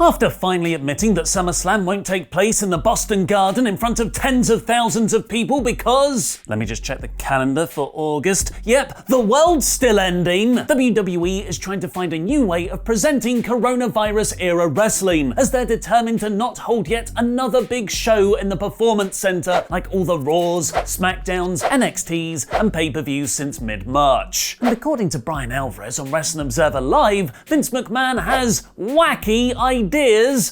After finally admitting that SummerSlam won't take place in the Boston Garden in front of tens of thousands of people because... let me just check the calendar for August. Yep, the world's still ending. WWE is trying to find a new way of presenting coronavirus-era wrestling, as they're determined to not hold yet another big show in the Performance Center like all the Raws, SmackDowns, NXTs, and pay-per-views since mid-March. And according to Brian Alvarez on Wrestling Observer Live, Vince McMahon has wacky ideas,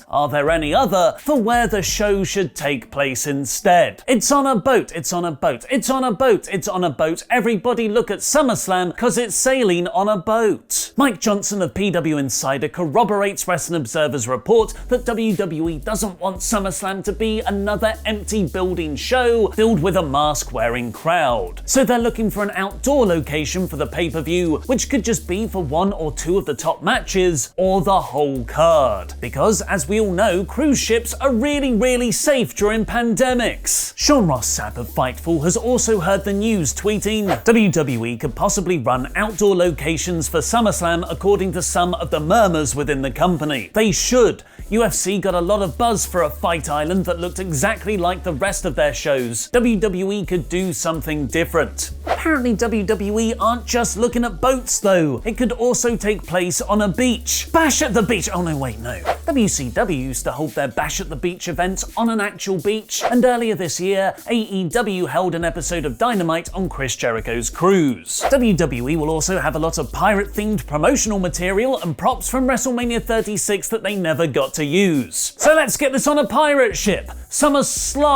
are there any other, for where the show should take place instead. It's on a boat, it's on a boat, it's on a boat, it's on a boat. Everybody look at SummerSlam, cause it's sailing on a boat. Mike Johnson of PW Insider corroborates Wrestling Observer's report that WWE doesn't want SummerSlam to be another empty building show filled with a mask-wearing crowd. So they're looking for an outdoor location for the pay-per-view, which could just be for one or two of the top matches, or the whole card. Because, as we all know, cruise ships are really safe during pandemics. Sean Ross Sapp of Fightful has also heard the news, tweeting, WWE could possibly run outdoor locations for SummerSlam according to some of the murmurs within the company. They should. UFC got a lot of buzz for a fight island that looked exactly like the rest of their shows. WWE could do something different. Apparently WWE aren't just looking at boats though. It could also take place on a beach. Bash at the beach. Oh no, wait, no. WCW used to hold their Bash at the Beach event on an actual beach, and earlier this year, AEW held an episode of Dynamite on Chris Jericho's cruise. WWE will also have a lot of pirate-themed promotional material and props from WrestleMania 36 that they never got to use. So let's get this on a pirate ship. SummerSlam.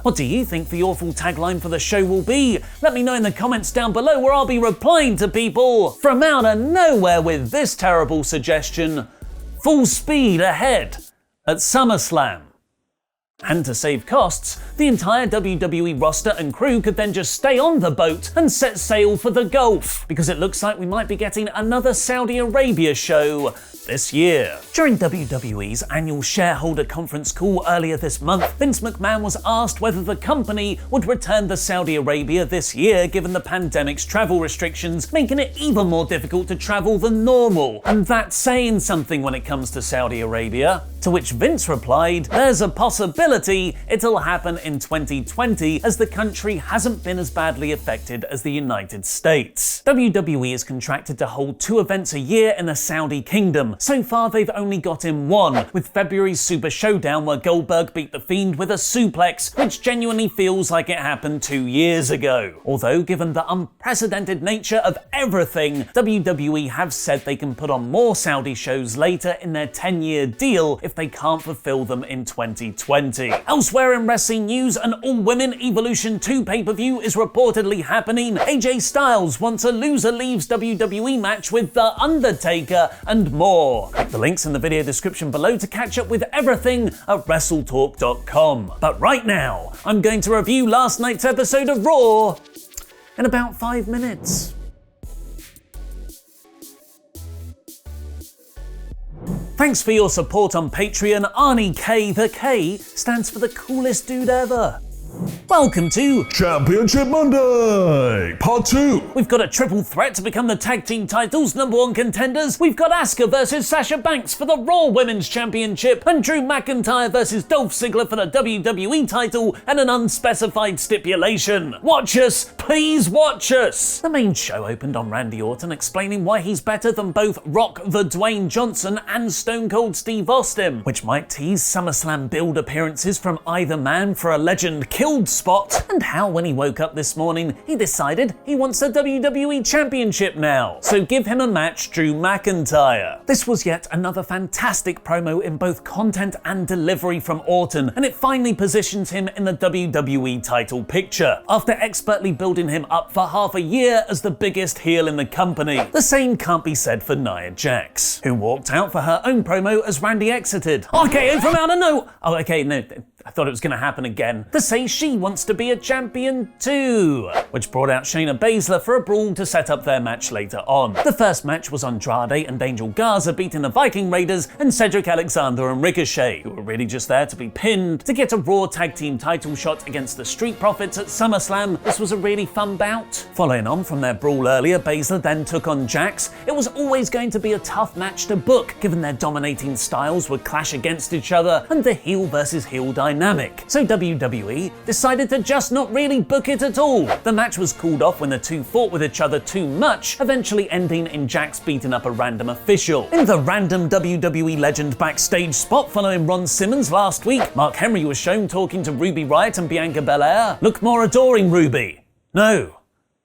What do you think the awful tagline for the show will be? Let me know in the comments down below, where I'll be replying to people from out of nowhere with this terrible suggestion: full speed ahead at SummerSlam. And to save costs, the entire WWE roster and crew could then just stay on the boat and set sail for the Gulf, because it looks like we might be getting another Saudi Arabia show this year. During WWE's annual shareholder conference call earlier this month, Vince McMahon was asked whether the company would return to Saudi Arabia this year given the pandemic's travel restrictions, making it even more difficult to travel than normal. And that's saying something when it comes to Saudi Arabia. To which Vince replied, there's a possibility it'll happen in 2020 as the country hasn't been as badly affected as the United States. WWE is contracted to hold 2 events a year in the Saudi Kingdom. So far they've only got in one, with February's Super Showdown where Goldberg beat The Fiend with a suplex, which genuinely feels like it happened 2 years ago. Although, given the unprecedented nature of everything, WWE have said they can put on more Saudi shows later in their 10-year deal if they can't fulfill them in 2020. Elsewhere in wrestling news, an all-women Evolution 2 pay-per-view is reportedly happening. AJ Styles wants a loser leaves WWE match with The Undertaker, and more. Click the links in the video description below to catch up with everything at WrestleTalk.com. But right now, I'm going to review last night's episode of Raw in about 5 minutes. Thanks for your support on Patreon. Arnie K. The K stands for the coolest dude ever. Welcome to Championship Monday, Part 2. We've got a triple threat to become the tag team titles' #1 contenders. We've got Asuka versus Sasha Banks for the Raw Women's Championship, and Drew McIntyre versus Dolph Ziggler for the WWE title, and an unspecified stipulation. Watch us, please watch us. The main show opened on Randy Orton explaining why he's better than both Rock the Dwayne Johnson and Stone Cold Steve Austin, which might tease SummerSlam build appearances from either man for a legend killed spot, and how when he woke up this morning he decided he wants the WWE Championship now. So give him a match, Drew McIntyre. This was yet another fantastic promo in both content and delivery from Orton, and it finally positions him in the WWE title picture, after expertly building him up for half a year as the biggest heel in the company. The same can't be said for Nia Jax, who walked out for her own promo as Randy exited. Okay, from out of no. Oh, okay, no. I thought it was going to happen again, to say she wants to be a champion too, which brought out Shayna Baszler for a brawl to set up their match later on. The first match was Andrade and Angel Garza beating the Viking Raiders and Cedric Alexander and Ricochet, who were really just there to be pinned to get a Raw Tag Team title shot against the Street Profits at SummerSlam. This was a really fun bout. Following on from their brawl earlier, Baszler then took on Jax. It was always going to be a tough match to book, given their dominating styles would clash against each other and the heel versus heel dynamic. So WWE decided to just not really book it at all. The match was called off when the two fought with each other too much, eventually ending in Jax beating up a random official. In the random WWE legend backstage spot following Ron Simmons last week, Mark Henry was shown talking to Ruby Riott and Bianca Belair. Look more adoring, Ruby. No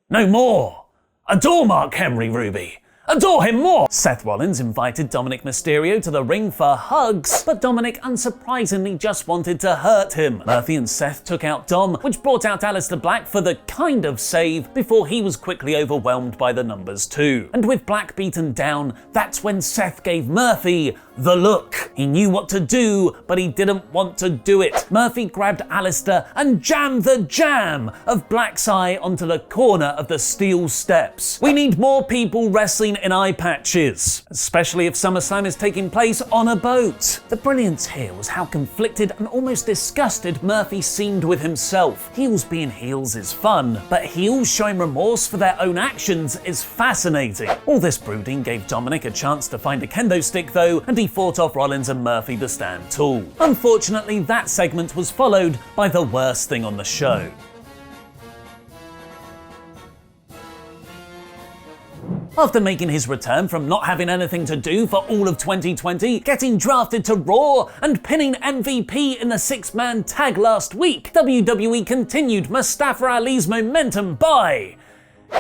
more. Adore Mark Henry, Ruby. Adore him more! Seth Rollins invited Dominic Mysterio to the ring for hugs, but Dominic unsurprisingly just wanted to hurt him. Murphy and Seth took out Dom, which brought out Aleister Black for the kind of save before he was quickly overwhelmed by the numbers too. And with Black beaten down, that's when Seth gave Murphy the look. He knew what to do, but he didn't want to do it. Murphy grabbed Aleister and jammed the jam of Black's eye onto the corner of the steel steps. We need more people wrestling in eye patches, especially if SummerSlam is taking place on a boat. The brilliance here was how conflicted and almost disgusted Murphy seemed with himself. Heels being heels is fun, but heels showing remorse for their own actions is fascinating. All this brooding gave Dominic a chance to find a kendo stick though, and he fought off Rollins and Murphy to stand tall. Unfortunately, that segment was followed by the worst thing on the show. After making his return from not having anything to do for all of 2020, getting drafted to Raw, and pinning MVP in the six-man tag last week, WWE continued Mustafa Ali's momentum by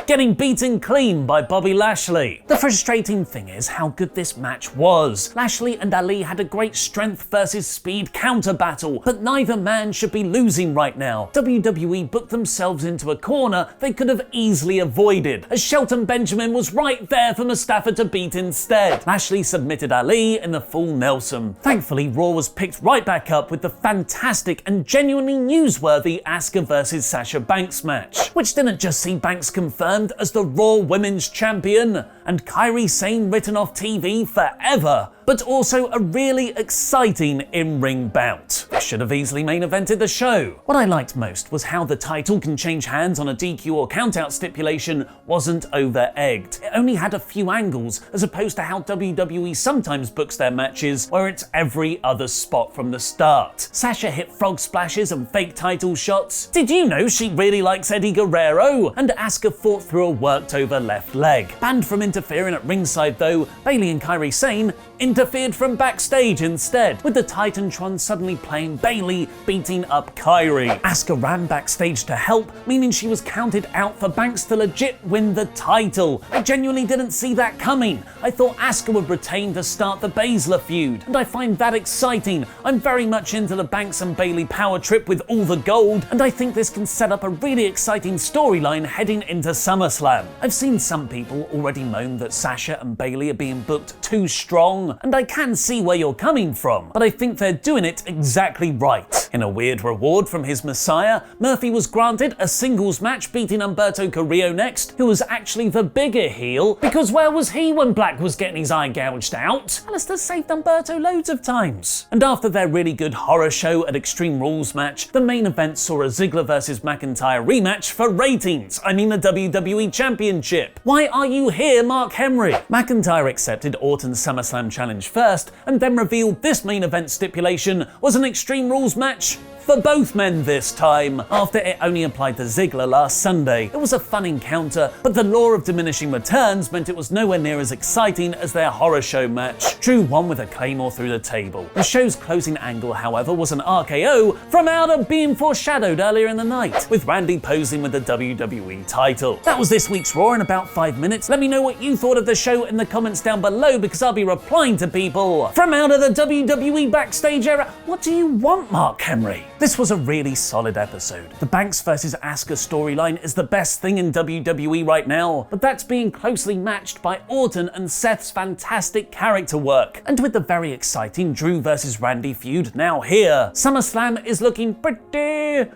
getting beaten clean by Bobby Lashley. The frustrating thing is how good this match was. Lashley and Ali had a great strength versus speed counter battle, but neither man should be losing right now. WWE booked themselves into a corner they could have easily avoided, as Shelton Benjamin was right there for Mustafa to beat instead. Lashley submitted Ali in the full Nelson. Thankfully, Raw was picked right back up with the fantastic and genuinely newsworthy Asuka versus Sasha Banks match, which didn't just see Banks confirmed as the Raw Women's Champion and Kairi Sane written off TV forever, but also a really exciting in-ring bout. This should have easily main evented the show. What I liked most was how the title can change hands on a DQ or countout stipulation wasn't over-egged. It only had a few angles, as opposed to how WWE sometimes books their matches, where it's every other spot from the start. Sasha hit frog splashes and fake title shots. Did you know she really likes Eddie Guerrero? And Asuka fought through a worked-over left leg. Banned from interfering at ringside though, Bayley and Kairi Sane interfered from backstage instead, with the Titantron suddenly playing Bayley beating up Kairi. Asuka ran backstage to help, meaning she was counted out for Banks to legit win the title. I genuinely didn't see that coming. I thought Asuka would retain to start the Baszler feud, and I find that exciting. I'm very much into the Banks and Bayley power trip with all the gold, and I think this can set up a really exciting storyline heading into SummerSlam. I've seen some people already moan that Sasha and Bayley are being booked too strong, and I can see where you're coming from, but I think they're doing it exactly right. In a weird reward from his messiah, Murphy was granted a singles match beating Humberto Carrillo next, who was actually the bigger heel, because where was he when Black was getting his eye gouged out? Aleister saved Humberto loads of times. And after their really good horror show at Extreme Rules match, the main event saw a Ziggler vs McIntyre rematch for ratings, I mean the WWE Championship. Why are you here, Mark Henry? McIntyre accepted Orton's SummerSlam challenge first, and then revealed this main event stipulation was an Extreme Rules match for both men this time, after it only applied to Ziggler last Sunday. It was a fun encounter, but the law of diminishing returns meant it was nowhere near as exciting as their horror show match. Drew won with a Claymore through the table. The show's closing angle, however, was an RKO from out of being foreshadowed earlier in the night, with Randy posing with the WWE title. That was this week's Raw in about 5 minutes. Let me know what you thought of the show in the comments down below, because I'll be replying to people from out of the WWE backstage era. What do you want, Mark Henry? This was a really solid episode. The Banks vs. Asuka storyline is the best thing in WWE right now, but that's being closely matched by Orton and Seth's fantastic character work. And with the very exciting Drew vs. Randy feud now here, SummerSlam is looking pretty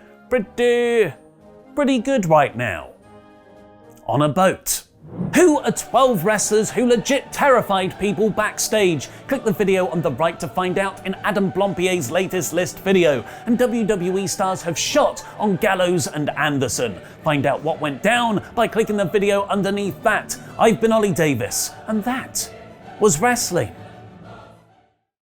good right now. On a boat. Who are 12 wrestlers who legit terrified people backstage? Click the video on the right to find out in Adam Blompier's latest list video. And WWE stars have shot on Gallows and Anderson. Find out what went down by clicking the video underneath that. I've been Ollie Davis, and that was wrestling.